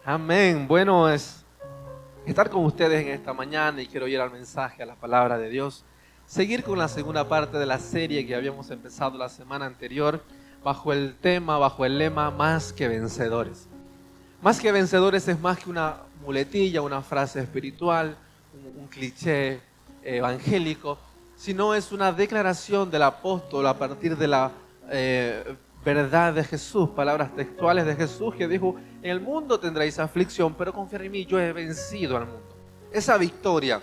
Amén. Bueno, es estar con ustedes en esta mañana y quiero ir al mensaje, a la palabra de Dios. Seguir con la segunda parte de la serie que habíamos empezado la semana anterior bajo el tema, bajo el lema Más que vencedores. Más que vencedores es más que una muletilla, una frase espiritual, un cliché evangélico, sino es una declaración del apóstol a partir de la verdad de Jesús, palabras textuales de Jesús que dijo: en el mundo tendréis aflicción, pero confiad en mí, yo he vencido al mundo. Esa victoria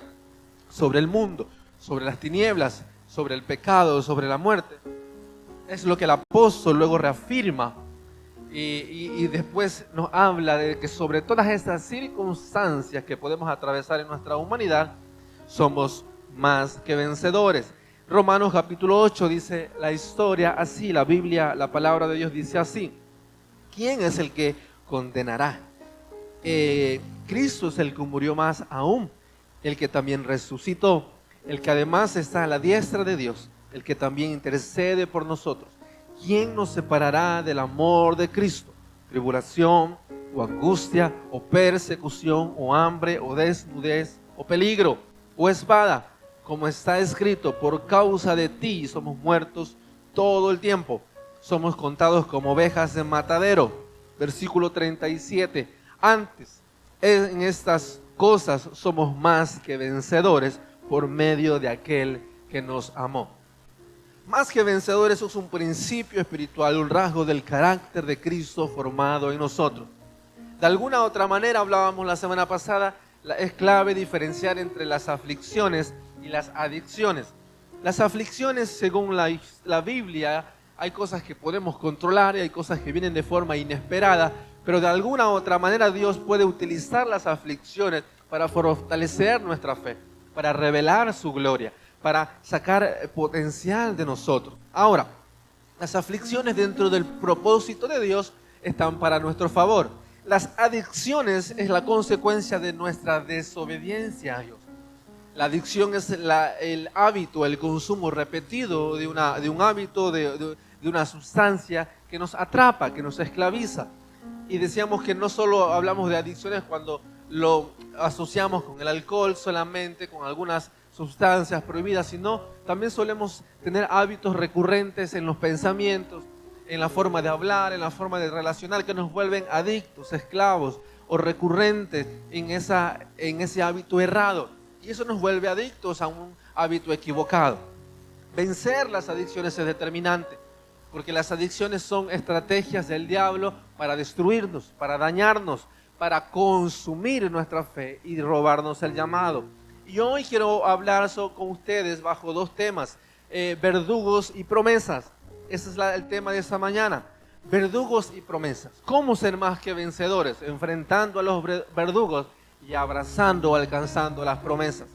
sobre el mundo, sobre las tinieblas, sobre el pecado, sobre la muerte, es lo que el apóstol luego reafirma y después nos habla de que sobre todas estas circunstancias que podemos atravesar en nuestra humanidad, somos más que vencedores. Romanos capítulo 8 dice la historia así, la Biblia, la palabra de Dios dice así: ¿quién es el que condenará? Cristo es el que murió, más aún, el que también resucitó, el que además está a la diestra de Dios, el que también intercede por nosotros. ¿Quién nos separará del amor de Cristo? ¿Tribulación, o angustia, o persecución, o hambre, o desnudez, o peligro, o espada? Como está escrito: por causa de ti somos muertos todo el tiempo, somos contados como ovejas en matadero. Versículo 37. Antes, en estas cosas somos más que vencedores por medio de aquel que nos amó. Más que vencedores es un principio espiritual, un rasgo del carácter de Cristo formado en nosotros. De alguna otra manera, hablábamos la semana pasada, es clave diferenciar entre las aflicciones y las adicciones. Las aflicciones, según la Biblia, hay cosas que podemos controlar y hay cosas que vienen de forma inesperada, pero de alguna otra manera Dios puede utilizar las aflicciones para fortalecer nuestra fe, para revelar su gloria, para sacar potencial de nosotros. Ahora, las aflicciones dentro del propósito de Dios están para nuestro favor. Las adicciones es la consecuencia de nuestra desobediencia a Dios. La adicción es el hábito, el consumo repetido de un hábito, de una sustancia que nos atrapa, que nos esclaviza. Y decíamos que no solo hablamos de adicciones cuando lo asociamos con el alcohol solamente, con algunas sustancias prohibidas, sino también solemos tener hábitos recurrentes en los pensamientos, en la forma de hablar, en la forma de relacionar, que nos vuelven adictos, esclavos o recurrentes en ese hábito errado. Y eso nos vuelve adictos a un hábito equivocado. Vencer las adicciones es determinante, porque las adicciones son estrategias del diablo para destruirnos, para dañarnos, para consumir nuestra fe y robarnos el llamado. Y hoy quiero hablar con ustedes bajo dos temas: verdugos y promesas. Ese es el tema de esta mañana: verdugos y promesas. ¿Cómo ser más que vencedores? Enfrentando a los verdugos y abrazando o alcanzando las promesas.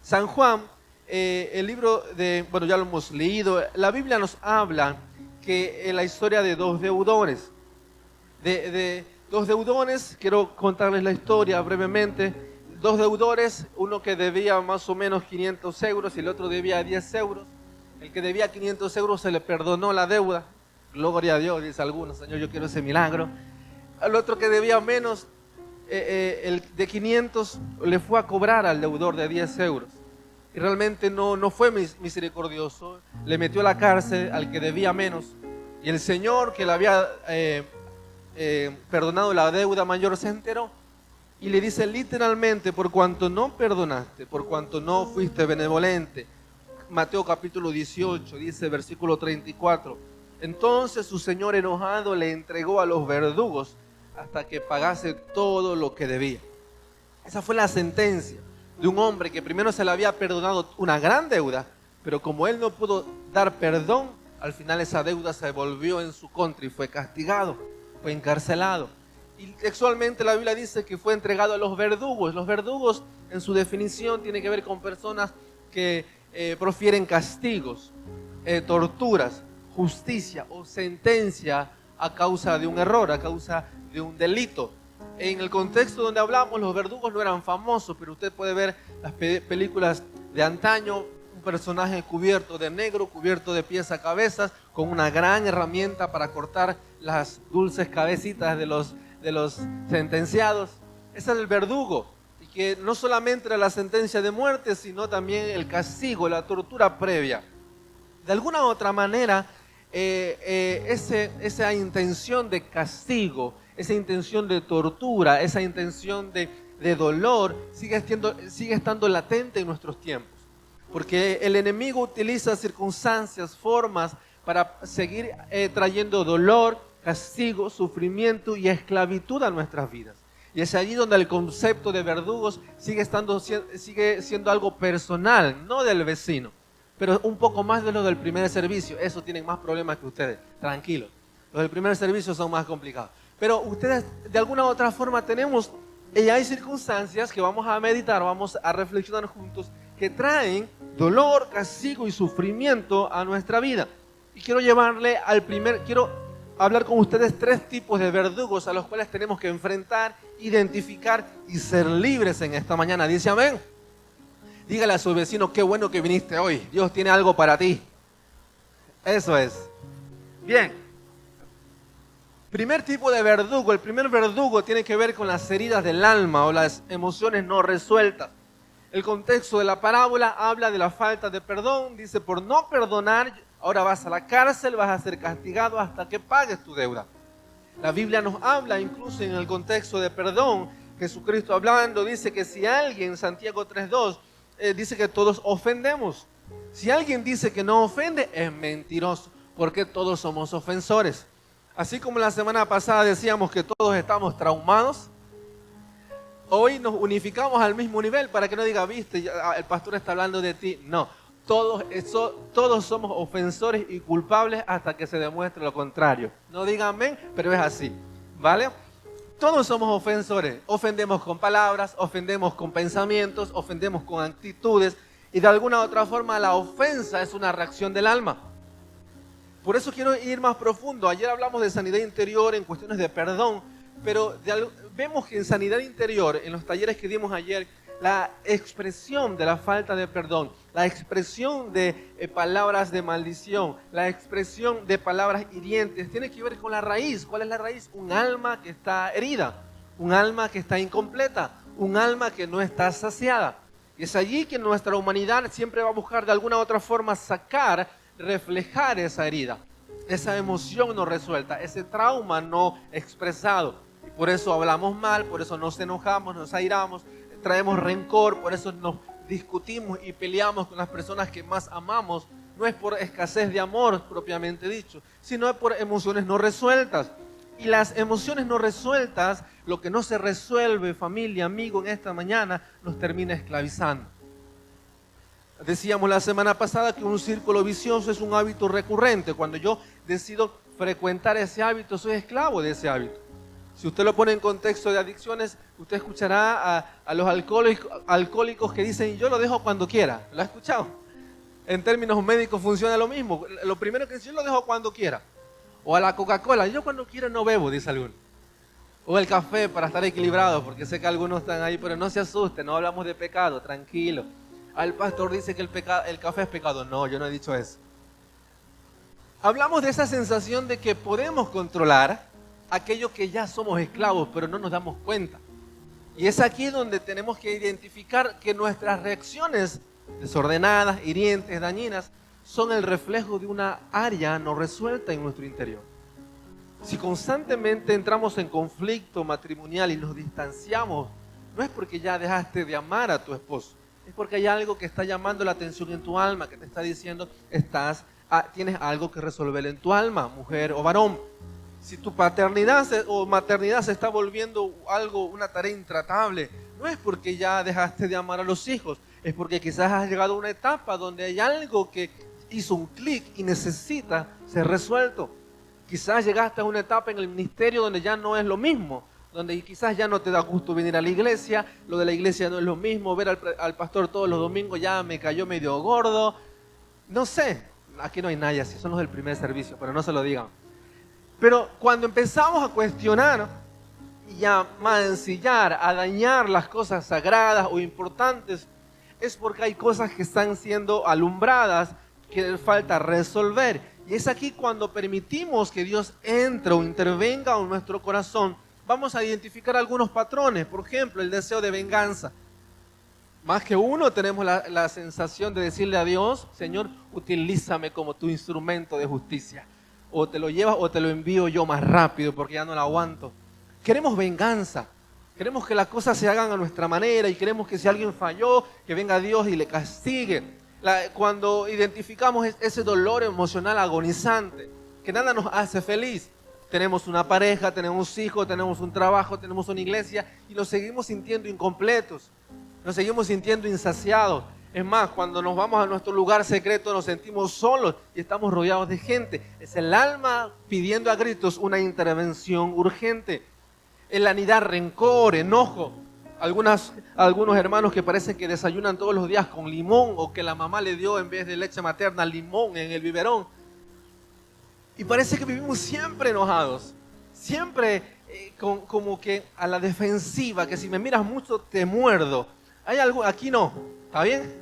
San Juan, el libro bueno, ya lo hemos leído, la Biblia nos habla que en la historia de dos deudores, dos deudores, quiero contarles la historia brevemente. Dos deudores, uno que debía más o menos 500 euros y el otro debía 10 euros. El que debía 500 euros se le perdonó la deuda. Gloria a Dios, dice algunos: Señor, yo quiero ese milagro. Al otro que debía menos, el de 500 le fue a cobrar al deudor de 10 euros. Y realmente no fue misericordioso. Le metió a la cárcel al que debía menos. Y el Señor, que le había perdonado la deuda mayor, se enteró. Y le dice literalmente: por cuanto no perdonaste, por cuanto no fuiste benevolente. Mateo capítulo 18 dice, versículo 34. Entonces su señor, enojado, le entregó a los verdugos hasta que pagase todo lo que debía. Esa fue la sentencia de un hombre que primero se le había perdonado una gran deuda, pero como él no pudo dar perdón, al final esa deuda se volvió en su contra y fue castigado, fue encarcelado. Y textualmente la Biblia dice que fue entregado a los verdugos. Los verdugos, en su definición, tiene que ver con personas que profieren castigos, torturas, justicia o sentencia a causa de un error, a causa de un delito. En el contexto donde hablamos, los verdugos no eran famosos, pero usted puede ver las películas de antaño: un personaje cubierto de negro, cubierto de pies a cabezas, con una gran herramienta para cortar las dulces cabecitas de los de los sentenciados. Ese es el verdugo, y que no solamente era la sentencia de muerte, sino también el castigo, la tortura previa. De alguna u otra manera, esa intención de castigo, esa intención de tortura, esa intención de dolor sigue estando latente en nuestros tiempos. Porque el enemigo utiliza circunstancias, formas para seguir trayendo dolor, castigo, sufrimiento y esclavitud a nuestras vidas. Y es allí donde el concepto de verdugos sigue siendo algo personal, no del vecino, pero un poco más de lo del primer servicio. Eso tienen más problemas que ustedes, tranquilos. Los del primer servicio son más complicados. Pero ustedes de alguna u otra forma y hay circunstancias que vamos a meditar, vamos a reflexionar juntos, que traen dolor, castigo y sufrimiento a nuestra vida. Y quiero hablar con ustedes 3 tipos de verdugos a los cuales tenemos que enfrentar, identificar y ser libres en esta mañana. Dice amén. Dígale a su vecino, qué bueno que viniste hoy. Dios tiene algo para ti. Eso es. Bien. Primer tipo de verdugo. El primer verdugo tiene que ver con las heridas del alma o las emociones no resueltas. El contexto de la parábola habla de la falta de perdón. Dice, por no perdonar, ahora vas a la cárcel, vas a ser castigado hasta que pagues tu deuda. La Biblia nos habla incluso en el contexto de perdón. Jesucristo hablando dice que si alguien, Santiago 3:2, dice que todos ofendemos. Si alguien dice que no ofende, es mentiroso, porque todos somos ofensores. Así como la semana pasada decíamos que todos estamos traumados, hoy nos unificamos al mismo nivel para que no diga, viste, el pastor está hablando de ti. No, todos somos ofensores y culpables hasta que se demuestre lo contrario. No digan amén, pero es así, ¿vale? Todos somos ofensores. Ofendemos con palabras, ofendemos con pensamientos, ofendemos con actitudes, y de alguna u otra forma la ofensa es una reacción del alma. Por eso quiero ir más profundo. Ayer hablamos de sanidad interior en cuestiones de perdón, pero vemos que en sanidad interior, en los talleres que dimos ayer, la expresión de la falta de perdón, la expresión de palabras de maldición, la expresión de palabras hirientes, tiene que ver con la raíz. ¿Cuál es la raíz? Un alma que está herida, un alma que está incompleta, un alma que no está saciada. Y es allí que nuestra humanidad siempre va a buscar de alguna u otra forma reflejar esa herida, esa emoción no resuelta, ese trauma no expresado. Y por eso hablamos mal, por eso nos enojamos, nos airamos, traemos rencor, por eso nos discutimos y peleamos con las personas que más amamos. No es por escasez de amor propiamente dicho, sino es por emociones no resueltas. Y las emociones no resueltas, lo que no se resuelve, familia, amigo, en esta mañana, nos termina esclavizando. Decíamos la semana pasada que un círculo vicioso es un hábito recurrente. Cuando yo decido frecuentar ese hábito, soy esclavo de ese hábito. Si usted lo pone en contexto de adicciones, usted escuchará a los alcohólicos que dicen, yo lo dejo cuando quiera. ¿Lo ha escuchado? En términos médicos funciona lo mismo. Lo primero que dice, yo lo dejo cuando quiera. O a la Coca-Cola, yo cuando quiera no bebo, dice alguno. O el café para estar equilibrado, porque sé que algunos están ahí, pero no se asusten, no hablamos de pecado, tranquilo. El pastor dice que el café es pecado. No, yo no he dicho eso. Hablamos de esa sensación de que podemos controlar aquello que ya somos esclavos, pero no nos damos cuenta. Y es aquí donde tenemos que identificar que nuestras reacciones desordenadas, hirientes, dañinas, son el reflejo de una área no resuelta en nuestro interior. Si constantemente entramos en conflicto matrimonial y nos distanciamos, no es porque ya dejaste de amar a tu esposo, es porque hay algo que está llamando la atención en tu alma, que te está diciendo, tienes algo que resolver en tu alma, mujer o varón. Si tu paternidad o maternidad se está volviendo una tarea intratable, no es porque ya dejaste de amar a los hijos, es porque quizás has llegado a una etapa donde hay algo que hizo un clic y necesita ser resuelto. Quizás llegaste a una etapa en el ministerio donde ya no es lo mismo, donde quizás ya no te da gusto venir a la iglesia, lo de la iglesia no es lo mismo, ver al pastor todos los domingos ya me cayó medio gordo. No sé, aquí no hay nadie así, son los del primer servicio, pero no se lo digan. Pero cuando empezamos a cuestionar y a mancillar, a dañar las cosas sagradas o importantes, es porque hay cosas que están siendo alumbradas que falta resolver. Y es aquí cuando permitimos que Dios entre o intervenga en nuestro corazón vamos a identificar algunos patrones. Por ejemplo, el deseo de venganza. Más que uno tenemos la sensación de decirle a Dios: Señor, utilízame como tu instrumento de justicia. O te lo llevas o te lo envío yo más rápido porque ya no la aguanto. Queremos venganza. Queremos que las cosas se hagan a nuestra manera y queremos que si alguien falló, que venga Dios y le castigue. Cuando identificamos ese dolor emocional agonizante, que nada nos hace feliz. Tenemos una pareja, tenemos hijos, tenemos un trabajo, tenemos una iglesia y nos seguimos sintiendo incompletos. Nos seguimos sintiendo insaciados. Es más, cuando nos vamos a nuestro lugar secreto nos sentimos solos y estamos rodeados de gente. Es el alma pidiendo a gritos una intervención urgente. El anidar rencor, enojo. Algunos hermanos que parecen que desayunan todos los días con limón o que la mamá le dio en vez de leche materna limón en el biberón. Y parece que vivimos siempre enojados. Siempre como que a la defensiva, que si me miras mucho te muerdo. ¿Hay algo? Aquí no. ¿Está bien?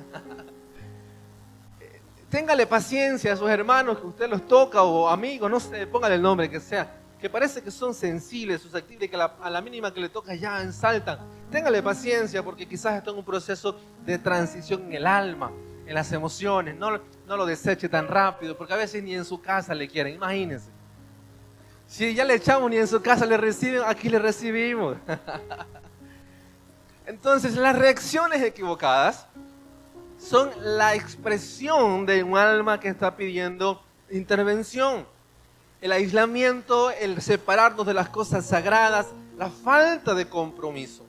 Téngale paciencia a sus hermanos que usted los toca o amigos, no sé, póngale el nombre que sea, que parece que son sensibles, susceptibles, que a la mínima que le toca ya ensaltan. Téngale paciencia porque quizás está en un proceso de transición en el alma, en las emociones. No lo deseche tan rápido porque a veces ni en su casa le quieren, imagínense. Si ya le echamos ni en su casa le reciben, aquí le recibimos. Entonces, las reacciones equivocadas son la expresión de un alma que está pidiendo intervención. El aislamiento, el separarnos de las cosas sagradas, la falta de compromiso,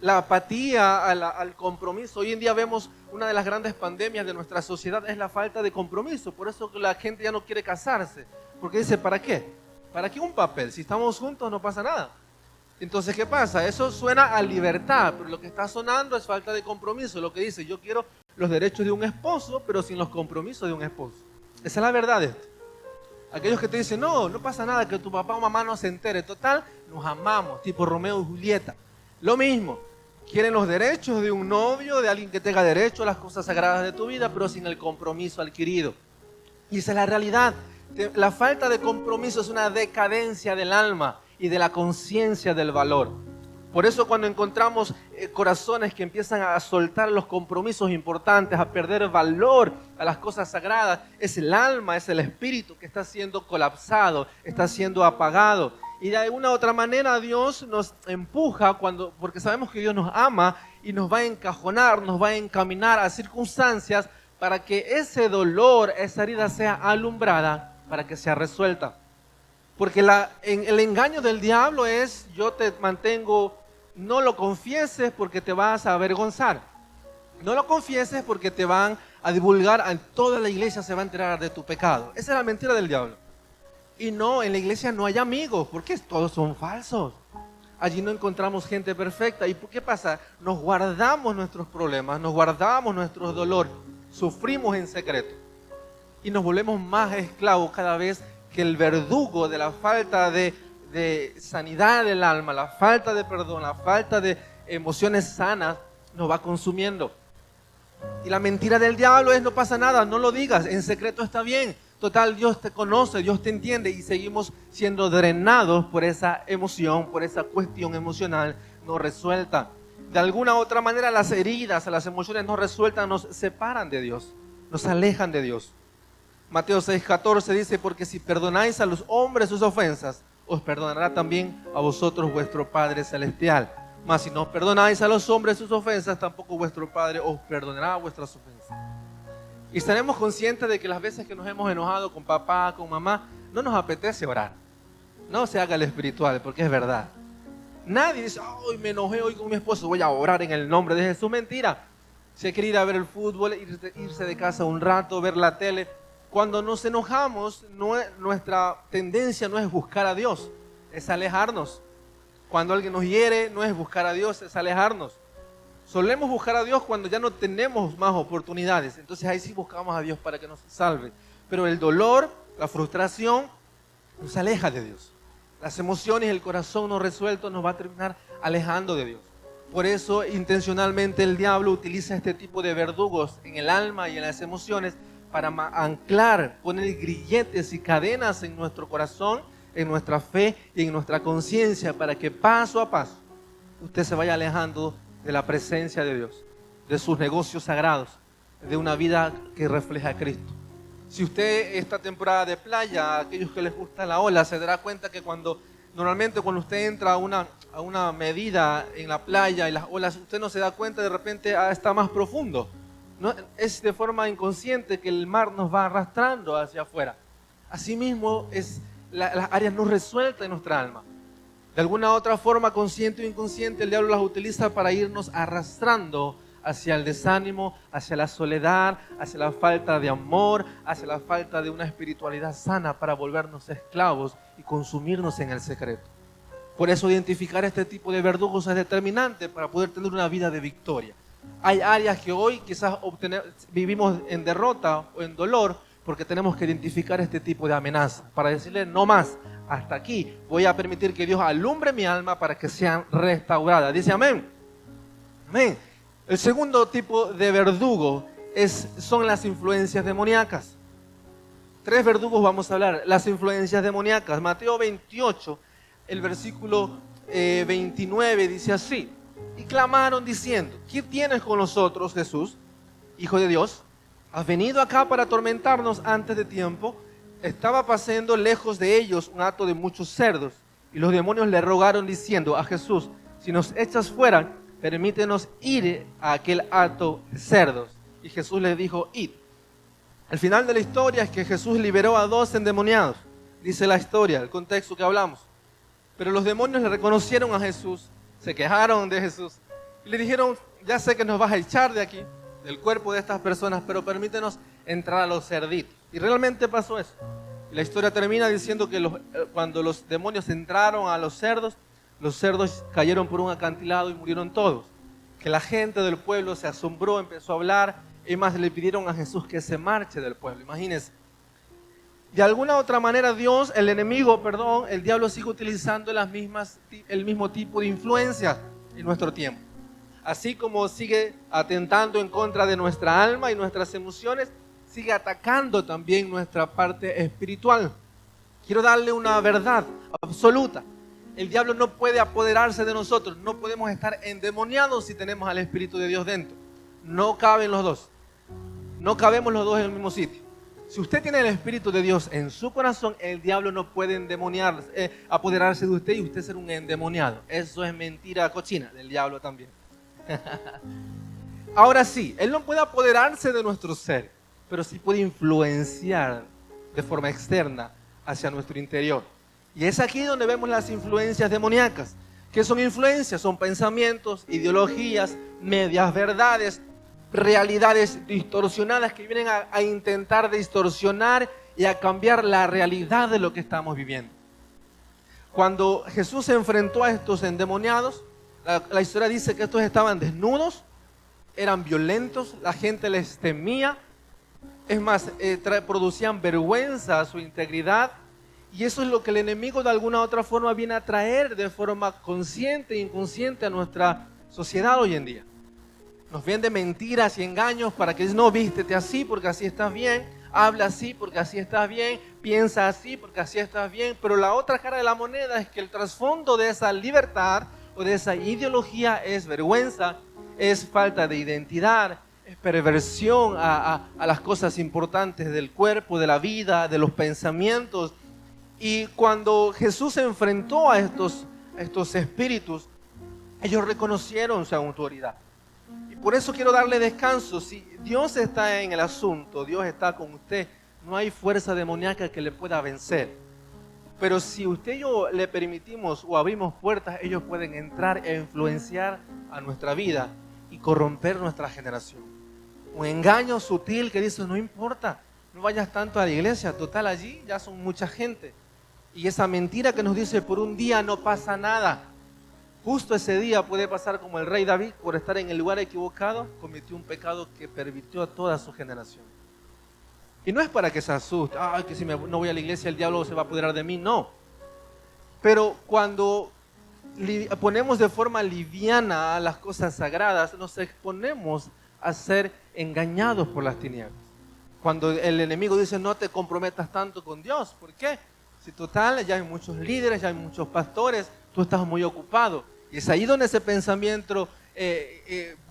la apatía al compromiso. Hoy en día vemos una de las grandes pandemias de nuestra sociedad es la falta de compromiso. Por eso la gente ya no quiere casarse, porque dice, ¿para qué? ¿Para qué un papel? Si estamos juntos no pasa nada. Entonces, ¿qué pasa? Eso suena a libertad, pero lo que está sonando es falta de compromiso. Lo que dice, yo quiero los derechos de un esposo, pero sin los compromisos de un esposo. Esa es la verdad de esto. Aquellos que te dicen, no pasa nada, que tu papá o mamá no se entere. Total, nos amamos, tipo Romeo y Julieta. Lo mismo, quieren los derechos de un novio, de alguien que tenga derecho a las cosas sagradas de tu vida, pero sin el compromiso adquirido. Y esa es la realidad. La falta de compromiso es una decadencia del alma y de la conciencia del valor. Por eso cuando encontramos corazones que empiezan a soltar los compromisos importantes, a perder valor a las cosas sagradas, es el alma, es el espíritu que está siendo colapsado, está siendo apagado. Y de alguna u otra manera Dios nos empuja porque sabemos que Dios nos ama y nos va a encajonar, nos va a encaminar a circunstancias para que ese dolor, esa herida sea alumbrada, para que sea resuelta. Porque el engaño del diablo es, yo te mantengo, no lo confieses porque te vas a avergonzar. No lo confieses porque te van a divulgar, toda la iglesia se va a enterar de tu pecado. Esa es la mentira del diablo. Y no, en la iglesia no hay amigos, porque todos son falsos. Allí no encontramos gente perfecta. ¿Y qué pasa? Nos guardamos nuestros problemas, nos guardamos nuestros dolores, sufrimos en secreto. Y nos volvemos más esclavos cada vez que el verdugo de la falta de sanidad del alma, la falta de perdón, la falta de emociones sanas nos va consumiendo. Y la mentira del diablo es: no pasa nada, no lo digas, en secreto está bien. Total, Dios te conoce, Dios te entiende, y seguimos siendo drenados por esa emoción, por esa cuestión emocional no resuelta. De alguna u otra manera las heridas, las emociones no resueltas nos separan de Dios, nos alejan de Dios. Mateo 6:14 dice: porque si perdonáis a los hombres sus ofensas, os perdonará también a vosotros vuestro Padre Celestial. Mas si no perdonáis a los hombres sus ofensas, tampoco vuestro Padre os perdonará vuestras ofensas. Y estaremos conscientes de que las veces que nos hemos enojado con papá, con mamá, no nos apetece orar. No se haga el espiritual, porque es verdad. Nadie dice: ay, me enojé hoy con mi esposo, voy a orar en el nombre de Jesús. Mentira. Se quiere ir a ver el fútbol, irse de casa un rato, ver la tele. Cuando nos enojamos, nuestra tendencia no es buscar a Dios, es alejarnos. Cuando alguien nos hiere, no es buscar a Dios, es alejarnos. Solemos buscar a Dios cuando ya no tenemos más oportunidades. Entonces ahí sí buscamos a Dios para que nos salve. Pero el dolor, la frustración, nos aleja de Dios. Las emociones, el corazón no resuelto nos va a terminar alejando de Dios. Por eso intencionalmente el diablo utiliza este tipo de verdugos en el alma y en las emociones para anclar, poner grilletes y cadenas en nuestro corazón, en nuestra fe y en nuestra conciencia para que paso a paso usted se vaya alejando de la presencia de Dios, de sus negocios sagrados, de una vida que refleja a Cristo. Si usted esta temporada de playa, a aquellos que les gusta la ola, se dará cuenta que normalmente cuando usted entra a una medida en la playa y las olas, usted no se da cuenta, de repente está más profundo. No, es de forma inconsciente que el mar nos va arrastrando hacia afuera. Asimismo, es las áreas no resueltas de nuestra alma. De alguna otra forma, consciente o inconsciente, el diablo las utiliza para irnos arrastrando hacia el desánimo, hacia la soledad, hacia la falta de amor, hacia la falta de una espiritualidad sana, para volvernos esclavos y consumirnos en el secreto. Por eso identificar este tipo de verdugos es determinante para poder tener una vida de victoria. Hay áreas que hoy quizás vivimos en derrota o en dolor porque tenemos que identificar este tipo de amenaza para decirle no más, hasta aquí. Voy a permitir que Dios alumbre mi alma para que sea restaurada. Dice amén. Amén. El segundo tipo de verdugo son las influencias demoníacas. 3 verdugos vamos a hablar. Las influencias demoníacas. Mateo 28, el versículo 29 dice así: y clamaron diciendo, ¿qué tienes con nosotros, Jesús, Hijo de Dios? ¿Has venido acá para atormentarnos antes de tiempo? Estaba pasando lejos de ellos un hato de muchos cerdos, y los demonios le rogaron diciendo a Jesús, si nos echas fuera, permítenos ir a aquel hato de cerdos. Y Jesús les dijo, id. El final de la historia es que Jesús liberó a 2 endemoniados. Dice la historia, el contexto que hablamos. Pero los demonios le reconocieron a Jesús, se quejaron de Jesús y le dijeron, ya sé que nos vas a echar de aquí, del cuerpo de estas personas, pero permítenos entrar a los cerditos. Y realmente pasó eso. Y la historia termina diciendo que cuando los demonios entraron a los cerdos cayeron por un acantilado y murieron todos. Que la gente del pueblo se asombró, empezó a hablar, y más le pidieron a Jesús que se marche del pueblo. Imagínense. De alguna otra manera el diablo sigue utilizando el mismo tipo de influencia en nuestro tiempo. Así como sigue atentando en contra de nuestra alma y nuestras emociones, sigue atacando también nuestra parte espiritual. Quiero darle una verdad absoluta. El diablo no puede apoderarse de nosotros. No podemos estar endemoniados si tenemos al Espíritu de Dios dentro. No caben los dos. No cabemos los dos en el mismo sitio. Si usted tiene el Espíritu de Dios en su corazón, el diablo no puede apoderarse de usted y usted ser un endemoniado. Eso es mentira cochina del diablo también. Ahora sí, él no puede apoderarse de nuestro ser, pero sí puede influenciar de forma externa hacia nuestro interior. Y es aquí donde vemos las influencias demoníacas. ¿Qué son influencias? Son pensamientos, ideologías, medias verdades, realidades distorsionadas que vienen a intentar distorsionar y a cambiar la realidad de lo que estamos viviendo. Cuando Jesús se enfrentó a estos endemoniados, la historia dice que estos estaban desnudos, eran violentos, la gente les temía, es más, producían vergüenza a su integridad, y eso es lo que el enemigo de alguna u otra forma viene a traer de forma consciente e inconsciente a nuestra sociedad hoy en día. Nos vende mentiras y engaños para que no, vístete así porque así estás bien, habla así porque así estás bien, piensa así porque así estás bien, pero la otra cara de la moneda es que el trasfondo de esa libertad o de esa ideología es vergüenza, es falta de identidad, es perversión a las cosas importantes del cuerpo, de la vida, de los pensamientos. Y cuando Jesús se enfrentó a estos espíritus, ellos reconocieron su autoridad. Y por eso quiero darle descanso. Si Dios está en el asunto, Dios está con usted, no hay fuerza demoníaca que le pueda vencer. Pero si usted y yo le permitimos o abrimos puertas, ellos pueden entrar e influenciar a nuestra vida y corromper nuestra generación. Un engaño sutil que dice, no importa, no vayas tanto a la iglesia, total allí ya son mucha gente. Y esa mentira que nos dice, por un día no pasa nada. Justo ese día puede pasar como el rey David, por estar en el lugar equivocado, cometió un pecado que pervirtió a toda su generación. Y no es para que se asuste, que si no voy a la iglesia el diablo se va a apoderar de mí, no. Pero cuando ponemos de forma liviana las cosas sagradas, nos exponemos a ser engañados por las tinieblas. Cuando el enemigo dice, no te comprometas tanto con Dios, ¿por qué? Si total, ya hay muchos líderes, ya hay muchos pastores, tú estás muy ocupado. Y es ahí donde ese pensamiento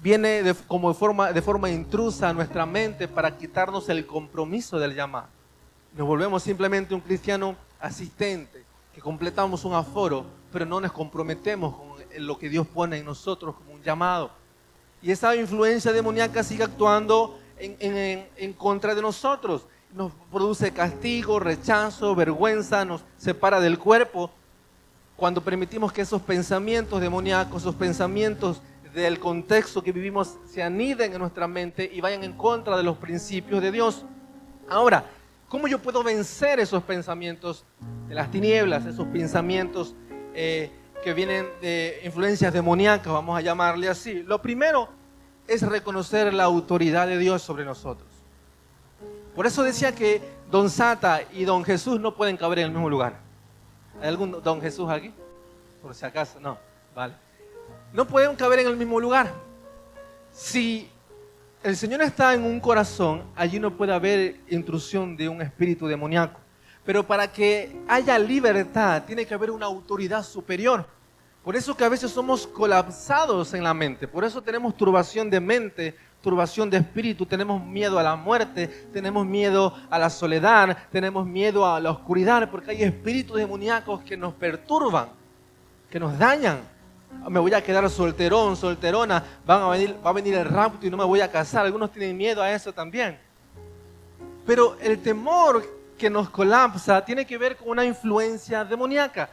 viene de forma intrusa a nuestra mente para quitarnos el compromiso del llamado. Nos volvemos simplemente un cristiano asistente, que completamos un aforo, pero no nos comprometemos con lo que Dios pone en nosotros como un llamado. Y esa influencia demoníaca sigue actuando en contra de nosotros. Nos produce castigo, rechazo, vergüenza, nos separa del cuerpo. Cuando permitimos que esos pensamientos demoníacos, esos pensamientos del contexto que vivimos se aniden en nuestra mente y vayan en contra de los principios de Dios. Ahora, ¿cómo yo puedo vencer esos pensamientos de las tinieblas, esos pensamientos que vienen de influencias demoníacas, vamos a llamarle así? Lo primero es reconocer la autoridad de Dios sobre nosotros. Por eso decía que Don Sata y Don Jesús no pueden caber en el mismo lugar. ¿Hay algún Don Jesús aquí? Por si acaso, no, vale. No pueden caber en el mismo lugar. Si el Señor está en un corazón, allí no puede haber intrusión de un espíritu demoníaco. Pero para que haya libertad, tiene que haber una autoridad superior. Por eso que a veces somos colapsados en la mente. Por eso tenemos turbación de mente, turbación de espíritu. Tenemos miedo a la muerte, tenemos miedo a la soledad, tenemos miedo a la oscuridad. Porque hay espíritus demoníacos que nos perturban, que nos dañan. Me voy a quedar solterón, solterona, va a venir el rapto y no me voy a casar. Algunos tienen miedo a eso también. Pero el temor que nos colapsa tiene que ver con una influencia demoníaca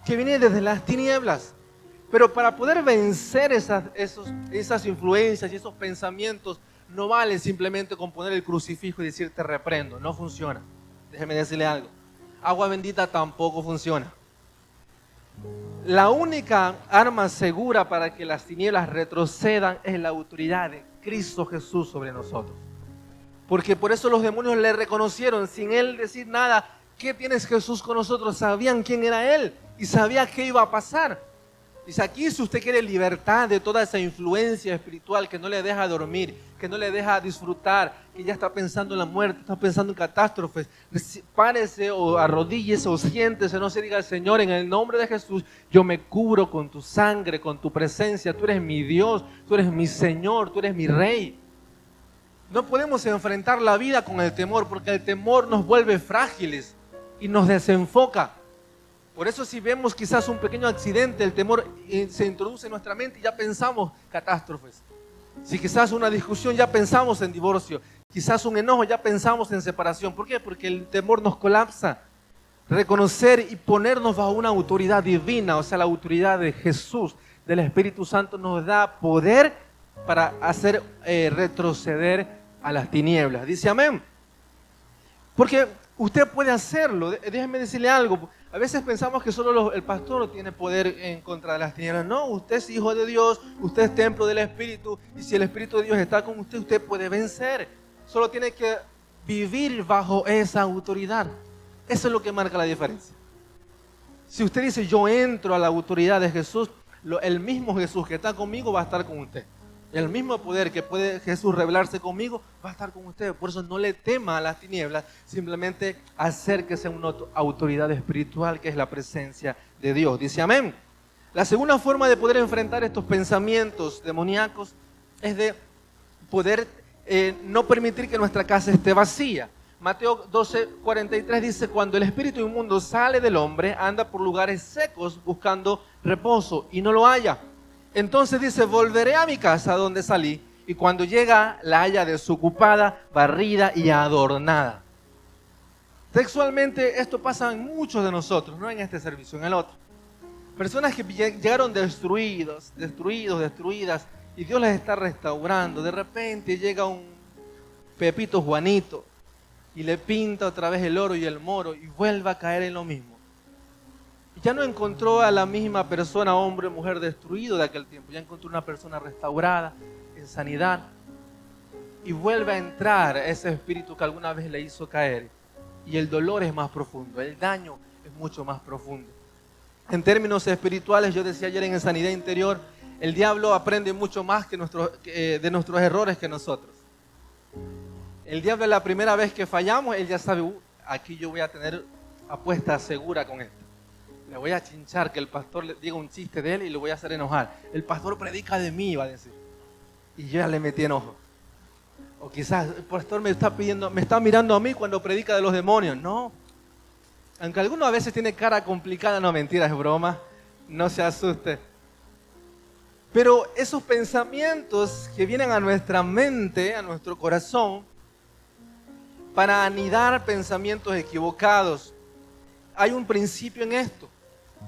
que viene desde las tinieblas. Pero para poder vencer esas influencias y esos pensamientos, no vale simplemente con poner el crucifijo y decir te reprendo. No funciona. Déjeme decirle algo. Agua bendita tampoco funciona. La única arma segura para que las tinieblas retrocedan es la autoridad de Cristo Jesús sobre nosotros. Porque por eso los demonios le reconocieron sin Él decir nada. ¿Qué tienes, Jesús, con nosotros? Sabían quién era Él y sabía qué iba a pasar. Dice aquí, si usted quiere libertad de toda esa influencia espiritual que no le deja dormir, que no le deja disfrutar, que ya está pensando en la muerte, está pensando en catástrofes, párese o arrodíllese o siéntese, no se diga al Señor, en el nombre de Jesús, yo me cubro con tu sangre, con tu presencia, tú eres mi Dios, tú eres mi Señor, tú eres mi Rey. No podemos enfrentar la vida con el temor, porque el temor nos vuelve frágiles y nos desenfoca. Por eso si vemos quizás un pequeño accidente, el temor se introduce en nuestra mente y ya pensamos catástrofes. Si quizás una discusión, ya pensamos en divorcio. Quizás un enojo, ya pensamos en separación. ¿Por qué? Porque el temor nos colapsa. Reconocer y ponernos bajo una autoridad divina, o sea, la autoridad de Jesús, del Espíritu Santo, nos da poder para hacer retroceder a las tinieblas. Dice amén. Porque usted puede hacerlo. Déjeme decirle algo. A veces pensamos que solo el pastor tiene poder en contra de las tinieblas. No, usted es hijo de Dios, usted es templo del Espíritu. Y si el Espíritu de Dios está con usted, usted puede vencer. Solo tiene que vivir bajo esa autoridad. Eso es lo que marca la diferencia. Si usted dice, yo entro a la autoridad de Jesús, el mismo Jesús que está conmigo va a estar con usted. El mismo poder que puede Jesús revelarse conmigo va a estar con usted. Por eso no le tema a las tinieblas, simplemente acérquese a una autoridad espiritual que es la presencia de Dios. Dice amén. La segunda forma de poder enfrentar estos pensamientos demoníacos es de poder no permitir que nuestra casa esté vacía. Mateo 12:43 dice, cuando el espíritu inmundo sale del hombre, anda por lugares secos buscando reposo y no lo halla. Entonces dice, volveré a mi casa donde salí, y cuando llega la halla desocupada, barrida y adornada. Textualmente esto pasa en muchos de nosotros, no en este servicio, en el otro. Personas que llegaron destruidas, y Dios las está restaurando. De repente llega un Pepito Juanito y le pinta otra vez el oro y el moro y vuelve a caer en lo mismo. Ya no encontró a la misma persona, hombre o mujer destruido de aquel tiempo. Ya encontró una persona restaurada, en sanidad. Y vuelve a entrar ese espíritu que alguna vez le hizo caer. Y el dolor es más profundo, el daño es mucho más profundo. En términos espirituales, yo decía ayer en sanidad interior, el diablo aprende mucho más de nuestros errores que nosotros. El diablo, la primera vez que fallamos, él ya sabe, aquí yo voy a tener apuesta segura con esto. Le voy a chinchar que el pastor le diga un chiste de él y lo voy a hacer enojar. El pastor predica de mí, va a decir. Y yo ya le metí enojo. O quizás el pastor me está mirando a mí cuando predica de los demonios. No. Aunque alguno a veces tiene cara complicada, no, mentira, es broma. No se asuste. Pero esos pensamientos que vienen a nuestra mente, a nuestro corazón, para anidar pensamientos equivocados, hay un principio en esto.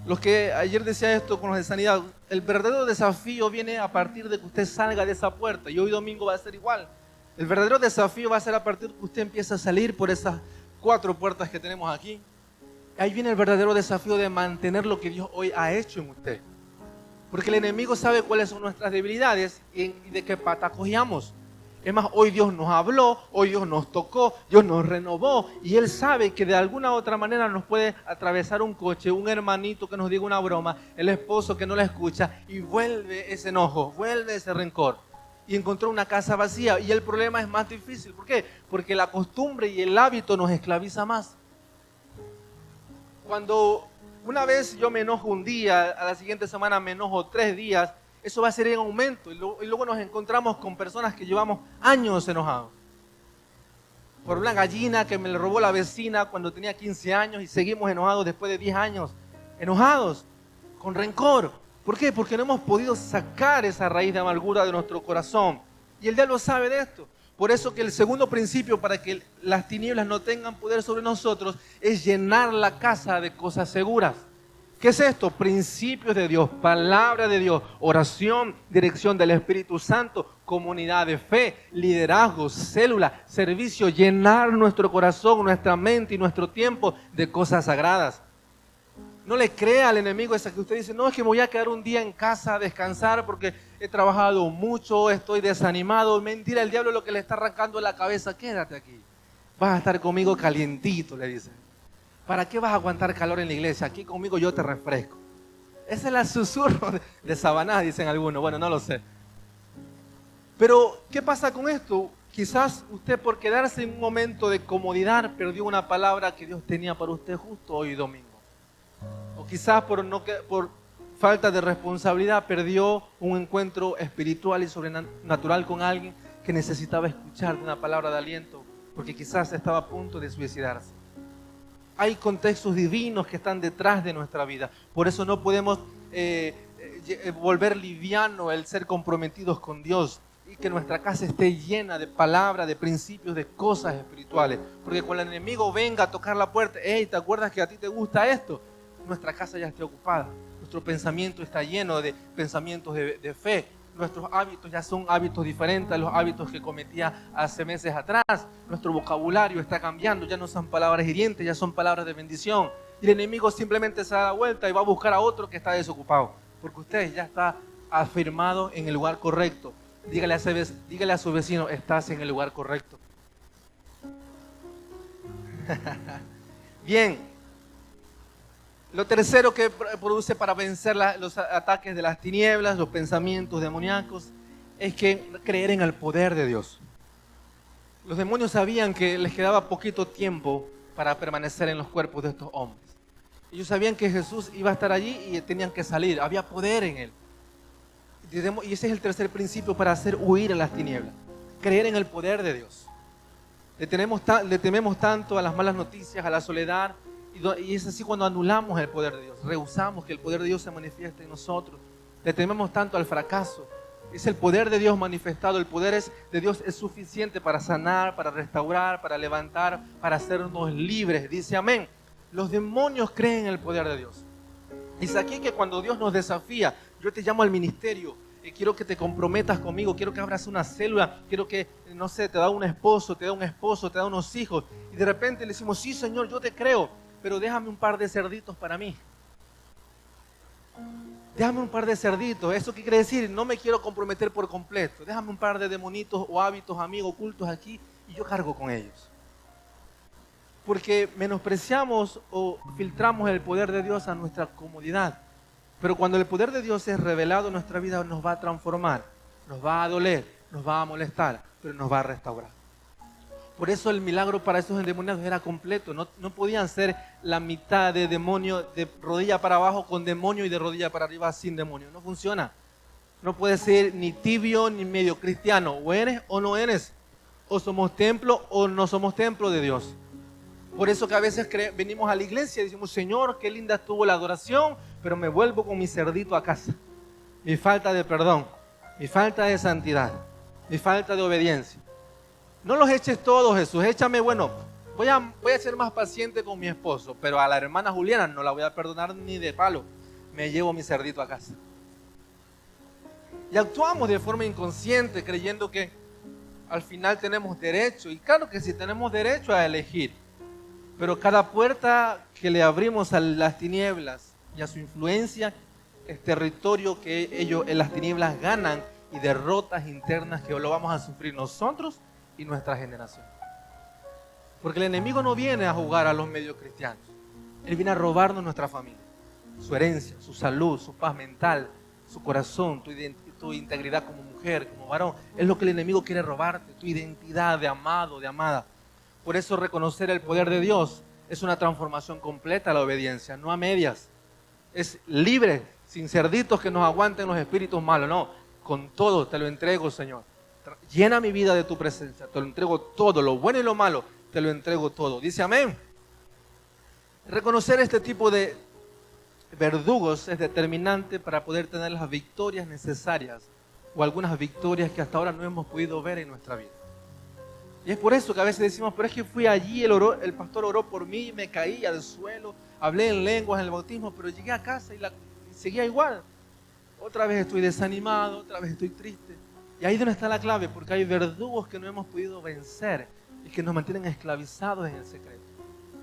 Los que ayer decía esto con los de sanidad, el verdadero desafío viene a partir de que usted salga de esa puerta, y hoy domingo va a ser igual. El verdadero desafío va a ser a partir de que usted empiece a salir por esas 4 puertas que tenemos aquí. Ahí viene el verdadero desafío de mantener lo que Dios hoy ha hecho en usted. Porque el enemigo sabe cuáles son nuestras debilidades y de qué pata cogíamos. Es más, hoy Dios nos habló, hoy Dios nos tocó, Dios nos renovó, y Él sabe que de alguna u otra manera nos puede atravesar un coche, un hermanito que nos diga una broma, el esposo que no la escucha, y vuelve ese enojo, vuelve ese rencor. Y encontró una casa vacía, y el problema es más difícil. ¿Por qué? Porque la costumbre y el hábito nos esclaviza más. Cuando una vez yo me enojo un día, a la siguiente semana me enojo 3 días, eso va a ser en aumento, y luego nos encontramos con personas que llevamos años enojados. Por una gallina que me le robó la vecina cuando tenía 15 años y seguimos enojados después de 10 años. Enojados, con rencor. ¿Por qué? Porque no hemos podido sacar esa raíz de amargura de nuestro corazón. Y el diablo sabe de esto. Por eso que el segundo principio para que las tinieblas no tengan poder sobre nosotros es llenar la casa de cosas seguras. ¿Qué es esto? Principios de Dios, palabra de Dios, oración, dirección del Espíritu Santo, comunidad de fe, liderazgo, célula, servicio, llenar nuestro corazón, nuestra mente y nuestro tiempo de cosas sagradas. No le crea al enemigo esa que usted dice, no, es que me voy a quedar un día en casa a descansar porque he trabajado mucho, estoy desanimado. Mentira, el diablo lo que le está arrancando la cabeza, quédate aquí. Vas a estar conmigo calientito, le dice. ¿Para qué vas a aguantar calor en la iglesia? Aquí conmigo yo te refresco. Ese es el susurro de Sabaná, dicen algunos. Bueno, no lo sé. Pero, ¿qué pasa con esto? Quizás usted por quedarse en un momento de comodidad perdió una palabra que Dios tenía para usted justo hoy domingo. O quizás por falta de responsabilidad perdió un encuentro espiritual y sobrenatural con alguien que necesitaba escuchar una palabra de aliento, porque quizás estaba a punto de suicidarse. Hay contextos divinos que están detrás de nuestra vida. Por eso no podemos volver liviano el ser comprometidos con Dios y que nuestra casa esté llena de palabras, de principios, de cosas espirituales. Porque cuando el enemigo venga a tocar la puerta, hey, ¿te acuerdas que a ti te gusta esto? Nuestra casa ya esté ocupada. Nuestro pensamiento está lleno de pensamientos de fe. Nuestros hábitos ya son hábitos diferentes a los hábitos que cometía hace meses atrás. Nuestro vocabulario está cambiando, ya no son palabras hirientes, ya son palabras de bendición. Y el enemigo simplemente se da la vuelta y va a buscar a otro que está desocupado. Porque usted ya está afirmado en el lugar correcto. Dígale a su vecino, estás en el lugar correcto. Bien. Lo tercero que produce para vencer los ataques de las tinieblas, los pensamientos demoníacos, es que creer en el poder de Dios. Los demonios sabían que les quedaba poquito tiempo para permanecer en los cuerpos de estos hombres. Ellos sabían que Jesús iba a estar allí y tenían que salir, había poder en Él. Y ese es el tercer principio para hacer huir a las tinieblas, creer en el poder de Dios. Le tememos tanto a las malas noticias, a la soledad, y es así cuando anulamos el poder de Dios, rehusamos que el poder de Dios se manifieste en nosotros. Le tememos tanto al fracaso. Es el poder de Dios manifestado. El poder de Dios es suficiente para sanar, para restaurar, para levantar, para hacernos libres. Dice amén. Los demonios creen en el poder de Dios. Dice aquí que cuando Dios nos desafía, yo te llamo al ministerio, quiero que te comprometas conmigo, quiero que abras una célula, quiero que, no sé, te da un esposo, te da unos hijos. Y de repente le decimos, sí Señor, yo te creo, pero déjame un par de cerditos para mí. Déjame un par de cerditos. ¿Eso qué quiere decir? No me quiero comprometer por completo. Déjame un par de demonitos o hábitos, amigos ocultos aquí y yo cargo con ellos. Porque menospreciamos o filtramos el poder de Dios a nuestra comodidad. Pero cuando el poder de Dios es revelado en nuestra vida, nos va a transformar, nos va a doler, nos va a molestar, pero nos va a restaurar. Por eso el milagro para esos endemoniados era completo. No podían ser la mitad de demonio de rodilla para abajo con demonio y de rodilla para arriba sin demonio. No funciona. No puede ser ni tibio ni medio cristiano. O eres o no eres. O somos templo o no somos templo de Dios. Por eso que a veces venimos a la iglesia y decimos, Señor, qué linda estuvo la adoración, pero me vuelvo con mi cerdito a casa. Mi falta de perdón, mi falta de santidad, mi falta de obediencia. No los eches todos, Jesús, échame, bueno, voy a ser más paciente con mi esposo, pero a la hermana Juliana no la voy a perdonar ni de palo. Me llevo mi cerdito a casa. Y actuamos de forma inconsciente creyendo que al final tenemos derecho. Y claro que sí, tenemos derecho a elegir. Pero cada puerta que le abrimos a las tinieblas y a su influencia es territorio que ellos en las tinieblas ganan y derrotas internas que lo vamos a sufrir nosotros y nuestra generación. Porque el enemigo no viene a jugar a los medios cristianos. Él viene a robarnos nuestra familia, su herencia, su salud, su paz mental, su corazón, tu integridad como mujer, como varón. Es lo que el enemigo quiere robarte, tu identidad de amado, de amada. Por eso reconocer el poder de Dios es una transformación completa a la obediencia, no a medias. Es libre, sin cerditos que nos aguanten los espíritus malos. No, con todo te lo entrego, Señor. Llena mi vida de tu presencia, te lo entrego todo, lo bueno y lo malo, te lo entrego todo. Dice amén. Reconocer este tipo de verdugos es determinante para poder tener las victorias necesarias o algunas victorias que hasta ahora no hemos podido ver en nuestra vida. Y es por eso que a veces decimos, pero es que fui allí, el pastor oró por mí, me caí al suelo, hablé en lenguas en el bautismo, pero llegué a casa y seguía igual. Otra vez estoy desanimado, otra vez estoy triste. Y ahí es donde está la clave, porque hay verdugos que no hemos podido vencer y que nos mantienen esclavizados en el secreto.